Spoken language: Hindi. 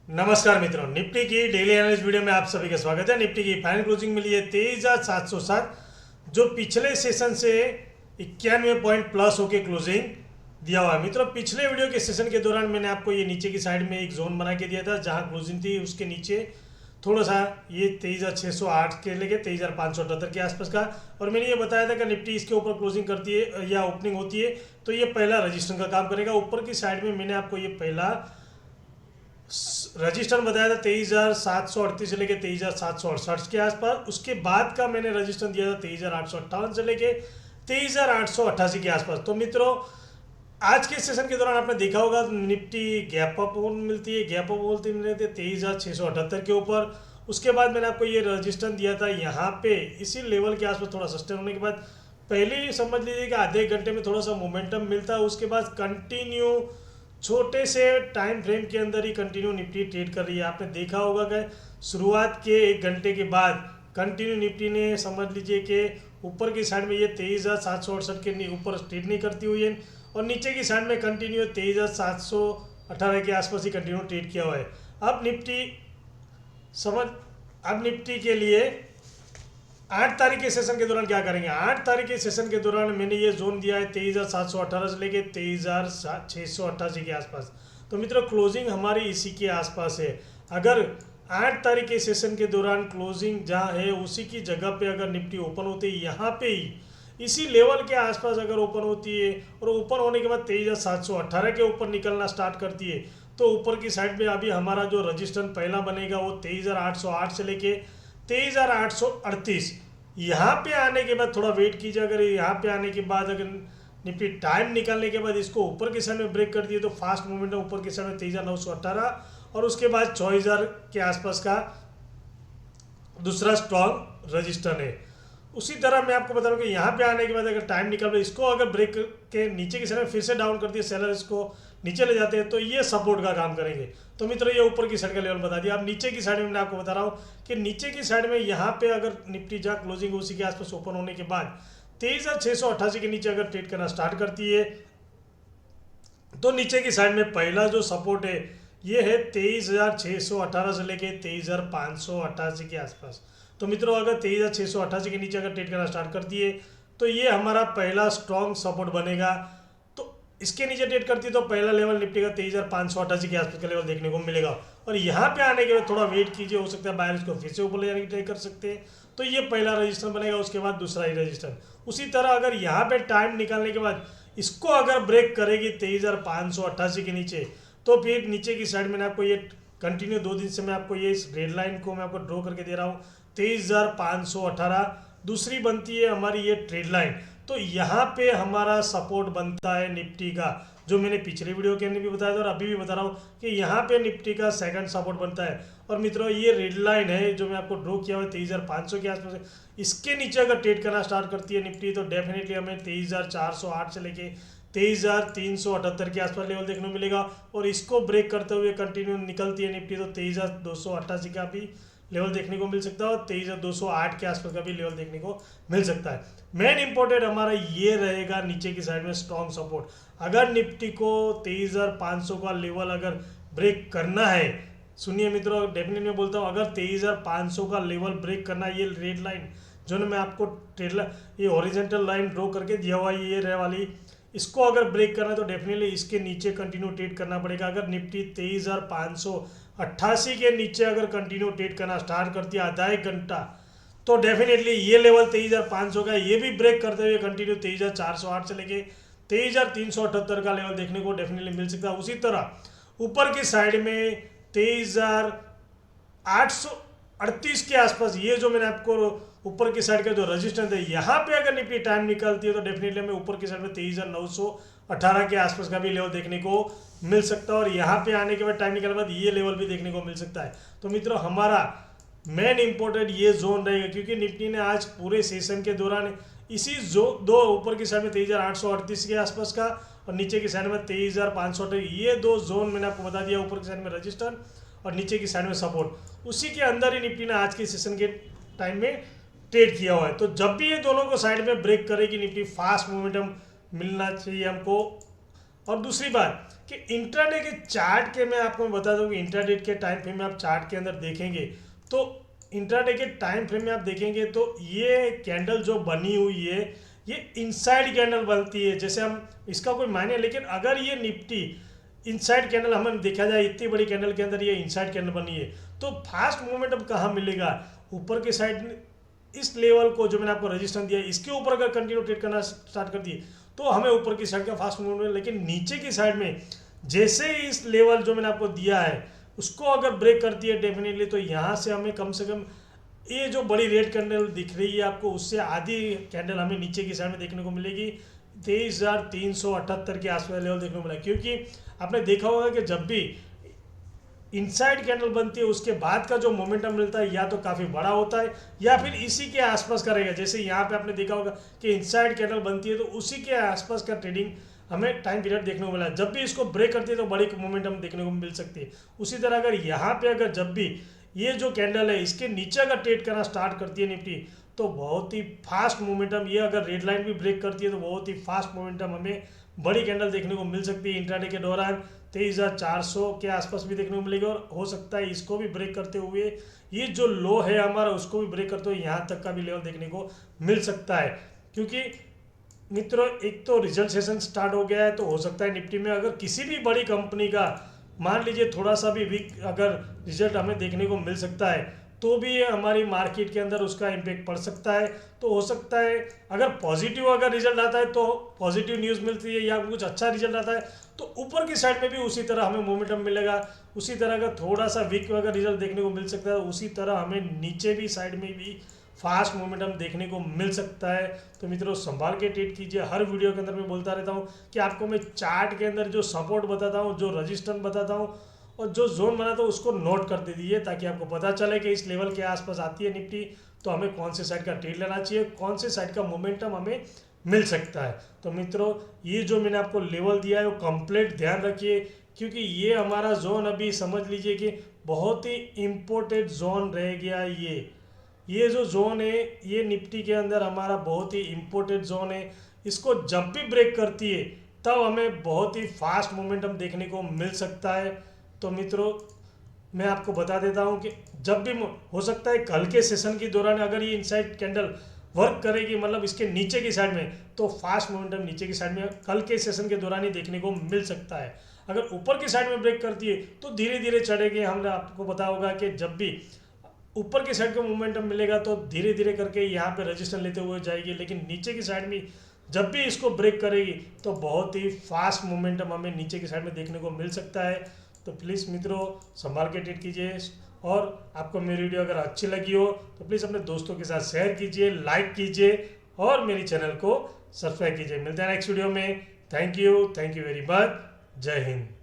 नमस्कार मित्रों, निफ्टी की डेली एनालिसिस वीडियो में आप सभी का स्वागत है। निफ्टी की फाइनल क्लोजिंग मिली है 23,707, जो पिछले सेशन से 91 पॉइंट प्लस होके क्लोजिंग दिया हुआ है। मित्रों, पिछले वीडियो के सेशन के दौरान मैंने आपको ये नीचे की साइड में एक जोन बना के दिया था, जहां क्लोजिंग थी उसके नीचे थोड़ा सा ये 23,608 के लेके 23,578 के आसपास का। और मैंने ये बताया था कि निफ्टी इसके ऊपर क्लोजिंग करती है या ओपनिंग होती है तो ये पहला रजिस्टर का काम करेगा। ऊपर की साइड में मैंने आपको ये पहला रजिस्टर बताया था 23,738 से लेके 23,768 के आसपास। उसके बाद का मैंने रजिस्टर दिया था 23,858 से लेके 23,888 के आसपास। तो मित्रों, आज के सेशन के दौरान आपने देखा होगा निफ्टी गैप अप मिलती है, गैप अप बोलते मिलते 23,678 के ऊपर। उसके बाद मैंने आपको ये रजिस्टर दिया था यहाँ पे इसी लेवल के आसपास, थोड़ा सस्टेन होने के बाद पहले ही समझ लीजिए कि आधे घंटे में थोड़ा सा मोमेंटम मिलता है। उसके बाद कंटिन्यू छोटे से टाइम फ्रेम के अंदर ही कंटिन्यू निफ्टी ट्रेड कर रही है। आपने देखा होगा कि शुरुआत के 1 घंटे के बाद कंटिन्यू निफ्टी ने समझ लीजिए कि ऊपर की साइड में ये 23,768 के ऊपर ट्रेड नहीं करती हुई है, और नीचे की साइड में कंटिन्यू 23,718 के आसपास ही कंटिन्यू ट्रेड किया हुआ है। अब निफ्टी समझ अब निफ्टी के लिए 8 तारीख के सेशन के दौरान क्या करेंगे। 8 तारीख के सेशन के दौरान मैंने ये जोन दिया है 23,718 से लेके 23,688 के आसपास। तो मित्रों, क्लोजिंग हमारी इसी के आसपास है। अगर 8 तारीख के सेशन के दौरान क्लोजिंग जहाँ है उसी की जगह पे अगर निफ्टी ओपन होती है, यहाँ पे ही इसी लेवल के आसपास अगर ओपन होती है और ओपन होने के बाद 23,718 के ऊपर निकलना स्टार्ट करती है, तो ऊपर की साइड में अभी हमारा जो रजिस्टर पहला बनेगा वो 23,808 से लेके 23,838। यहाँ पे आने के बाद थोड़ा वेट कीजिए। अगर यहाँ पे आने के बाद अगर निफ्टी टाइम निकालने के बाद इसको ऊपर की साइड में ब्रेक कर दिए तो फास्ट मूवमेंट है ऊपर की साइड में 23,918 और उसके बाद 24,000 के आसपास का दूसरा स्ट्रॉन्ग रजिस्टर है। उसी तरह मैं आपको बता रहा हूँ कि यहाँ पे आने के बाद अगर टाइम निकल रहा है, इसको अगर ब्रेक के नीचे की साइड में फिर से डाउन कर दिए, सेलर इसको नीचे ले जाते हैं तो ये सपोर्ट का काम करेंगे। तो मित्रों, ये ऊपर की साइड का लेवल बता दिया। अब नीचे की साइड में मैं आपको बता रहा हूँ कि नीचे की साइड में यहाँ पे अगर निफ्टी जहाँ क्लोजिंग उसी के आसपास ओपन होने के बाद 23,688 के नीचे अगर ट्रेड करना स्टार्ट करती है तो नीचे की साइड में पहला जो सपोर्ट है ये है 23,618 से लेके 23,588 के आसपास। तो मित्रों, अगर 23,688 के नीचे अगर ट्रेड करना स्टार्ट करती है तो ये हमारा पहला स्ट्रॉन्ग सपोर्ट बनेगा। तो इसके नीचे ट्रेड करती है तो पहला लेवल निफ्टी का 23,588 के आसपास का लेवल देखने को मिलेगा। और यहाँ पे आने के बाद थोड़ा वेट कीजिए, हो सकता है बायर इसको फिर से ऊपर ले जाने की ट्राई कर सकते हैं। तो ये पहला रजिस्टर बनेगा, उसके बाद दूसरा ही रजिस्टर। उसी तरह अगर यहाँ पे टाइम निकालने के बाद इसको अगर ब्रेक करेगी 23,588 के नीचे, तो फिर नीचे की साइड में आपको ये कंटिन्यू 2 दिन से मैं आपको ये इस रेड लाइन को मैं आपको ड्रॉ करके दे रहा हूँ 23,518। दूसरी बनती है हमारी ये ट्रेड लाइन। तो यहाँ पे हमारा सपोर्ट बनता है निफ्टी का, जो मैंने पिछले वीडियो के अंदर भी बताया था और अभी भी बता रहा हूँ कि यहाँ पे निफ्टी का सेकंड सपोर्ट बनता है। और मित्रों, ये रेड लाइन है जो मैं आपको ड्रॉ किया हुआ है 23,500 के आसपास है। इसके नीचे अगर ट्रेड करना स्टार्ट करती है निफ्टी तो डेफिनेटली हमें 23,408 से लेके 23,378 के आसपास लेवल देखने को मिलेगा। और इसको ब्रेक करते हुए कंटिन्यू निकलती है निफ्टी तो 23,288 का भी लेवल देखने को मिल सकता है और 23,208 के आसपास का भी लेवल देखने को मिल सकता है। मेन इंपॉर्टेंट हमारा ये रहेगा नीचे की साइड में स्ट्रॉन्ग सपोर्ट। अगर निफ्टी को 23,500 का लेवल अगर ब्रेक करना है, सुनिए मित्रों, डेफिनेटली मैं बोलता हूँ अगर 23,500 का लेवल ब्रेक करना है, ये रेड लाइन जो मैं आपको ट्रेड ये हॉरिजॉन्टल लाइन ड्रॉ करके दिया हुआ है ये रहे वाली, इसको अगर ब्रेक करना है तो डेफिनेटली इसके नीचे कंटिन्यू ट्रेड करना पड़ेगा। अगर निफ्टी 23,588 के नीचे अगर कंटिन्यू ट्रेड करना स्टार्ट करती है आधा एक घंटा, तो डेफिनेटली ये लेवल 23,500 का ये भी ब्रेक करते हुए कंटिन्यू 23,408 से लेके 23,378 का लेवल देखने को डेफिनेटली मिल सकता है। उसी तरह ऊपर की साइड में 23,838 के आसपास ये जो मैंने आपको ऊपर की साइड का जो रजिस्टेंस है, यहाँ पे अगर निफ्टी टाइम निकालती है तो डेफिनेटली हमें ऊपर की साइड में 23,918 के आसपास का भी लेवल देखने को मिल सकता है। और यहाँ पे आने के बाद टाइम निकालने के बाद ये लेवल भी देखने को मिल सकता है। तो मित्रों, हमारा मेन इंपॉर्टेंट ये जोन रहेगा, क्योंकि निफ्टी ने आज पूरे सेशन के दौरान इसी जो दो ऊपर की साइड में 23,838 के आसपास का और नीचे की साइड में 23,500, ये दो जोन मैंने आपको बता दिया, ऊपर की साइड में रजिस्टर और नीचे की साइड में सपोर्ट। उसी के अंदर ही निफ्टी ने आज के सेशन के टाइम में ट्रेड किया हुआ है। तो जब भी ये दोनों को साइड में ब्रेक करेगी निफ्टी, फास्ट मोमेंटम मिलना चाहिए हमको और दूसरी बात कि इंट्राडे के चार्ट के मैं आपको बता दूं कि इंट्राडे के टाइम फ्रेम में आप चार्ट के अंदर देखेंगे तो इंट्राडे के टाइम फ्रेम में आप देखेंगे तो ये कैंडल जो बनी हुई है ये इनसाइड कैंडल बनती है। जैसे हम इसका कोई मायने, लेकिन अगर ये निफ्टी इनसाइड कैंडल हमें देखा जाए, इतनी बड़ी कैंडल के अंदर ये इनसाइड कैंडल बनी है, तो फास्ट मोमेंटम कहाँ मिलेगा? ऊपर के साइड इस लेवल को जो मैंने आपको रजिस्टेंस दिया है इसके ऊपर अगर कंटिन्यू ट्रेड करना स्टार्ट कर दिए तो हमें ऊपर की साइड का फास्ट मूवमेंट। लेकिन नीचे की साइड में जैसे ही इस लेवल जो मैंने आपको दिया है उसको अगर ब्रेक करती है डेफिनेटली, तो यहाँ से हमें कम से कम ये जो बड़ी रेड कैंडल दिख रही है आपको, उससे आधी कैंडल हमें नीचे की साइड में देखने को मिलेगी। 23,378 के आसपास लेवल देखने को मिला, क्योंकि आपने देखा होगा कि जब भी इनसाइड कैंडल बनती है उसके बाद का जो मोमेंटम मिलता है या तो काफ़ी बड़ा होता है या फिर इसी के आसपास का रहेगा। जैसे यहाँ पे आपने देखा होगा कि इनसाइड कैंडल बनती है तो उसी के आसपास का ट्रेडिंग हमें टाइम पीरियड देखने को मिला। जब भी इसको ब्रेक करती है तो बड़ी मोमेंटम देखने को मिल सकती है। उसी तरह अगर यहाँ पे अगर जब भी ये जो कैंडल है इसके नीचे अगर ट्रेड करना स्टार्ट करती है निफ्टी तो बहुत ही फास्ट मोमेंटम, ये अगर रेड लाइन भी ब्रेक करती है तो बहुत ही फास्ट मोमेंटम हमें बड़ी कैंडल देखने को मिल सकती है। इंट्राडे के दौरान 23,400 के आसपास भी देखने को मिलेगी और हो सकता है इसको भी ब्रेक करते हुए ये जो लो है हमारा उसको भी ब्रेक करते हुए यहाँ तक का भी लेवल देखने को मिल सकता है। क्योंकि मित्रों एक तो रिजल्ट सेशन स्टार्ट हो गया है, तो हो सकता है निफ्टी में अगर किसी भी बड़ी कंपनी का मान लीजिए थोड़ा सा भी वीक अगर रिजल्ट हमें देखने को मिल सकता है तो भी हमारी मार्केट के अंदर उसका इम्पेक्ट पड़ सकता है। तो हो सकता है अगर पॉजिटिव अगर रिजल्ट आता है तो पॉजिटिव न्यूज़ मिलती है या कुछ अच्छा रिजल्ट आता है तो ऊपर की साइड में भी उसी तरह हमें मोमेंटम मिलेगा। उसी तरह का थोड़ा सा वीक अगर रिजल्ट देखने को मिल सकता है उसी तरह हमें नीचे भी साइड में भी फास्ट मोमेंटम देखने को मिल सकता है। तो मित्रों संभाल के ट्रेड कीजिए। हर वीडियो के अंदर मैं बोलता रहता हूँ कि आपको मैं चार्ट के अंदर जो सपोर्ट बताता हूँ, जो रजिस्टेंस बताता हूँ और जो जोन बनाता हूँ उसको नोट कर दीजिए ताकि आपको पता चले कि इस लेवल के आसपास आती है निफ्टी तो हमें कौन से साइड का ट्रेड लेना चाहिए, कौन से साइड का मोमेंटम हमें मिल सकता है। तो मित्रों ये जो मैंने आपको लेवल दिया है वो कंप्लीट ध्यान रखिए, क्योंकि ये हमारा जोन अभी समझ लीजिए कि बहुत ही इम्पोर्टेंट जोन रह गया है। ये जो जोन है ये निफ्टी के अंदर हमारा बहुत ही इम्पोर्टेंट जोन है। इसको जब भी ब्रेक करती है तब हमें बहुत ही फास्ट मोमेंटम देखने को मिल सकता है। तो मित्रों मैं आपको बता देता हूं कि जब भी हो सकता है कल के सेशन के दौरान अगर ये इनसाइड कैंडल वर्क करेगी, मतलब इसके नीचे की साइड में, तो फास्ट मोमेंटम नीचे की साइड में कल के सेशन के दौरान ही देखने को मिल सकता है। अगर ऊपर की साइड में ब्रेक करती है तो धीरे धीरे चढ़ेगी। हमने आपको पता होगा कि जब भी ऊपर की साइड का मोमेंटम मिलेगा तो धीरे धीरे करके यहाँ पे रजिस्टर लेते हुए जाएगी, लेकिन नीचे की साइड में जब भी इसको ब्रेक करेगी तो बहुत ही फास्ट मोमेंटम हमें नीचे की साइड में देखने को मिल सकता है। तो प्लीज़ मित्रों संभाल के ट्रेड कीजिए और आपको मेरी वीडियो अगर अच्छी लगी हो तो प्लीज़ अपने दोस्तों के साथ शेयर कीजिए, लाइक कीजिए और मेरी चैनल को सब्सक्राइब कीजिए। मिलते हैं नेक्स्ट वीडियो में। Thank you very much. जय हिंद।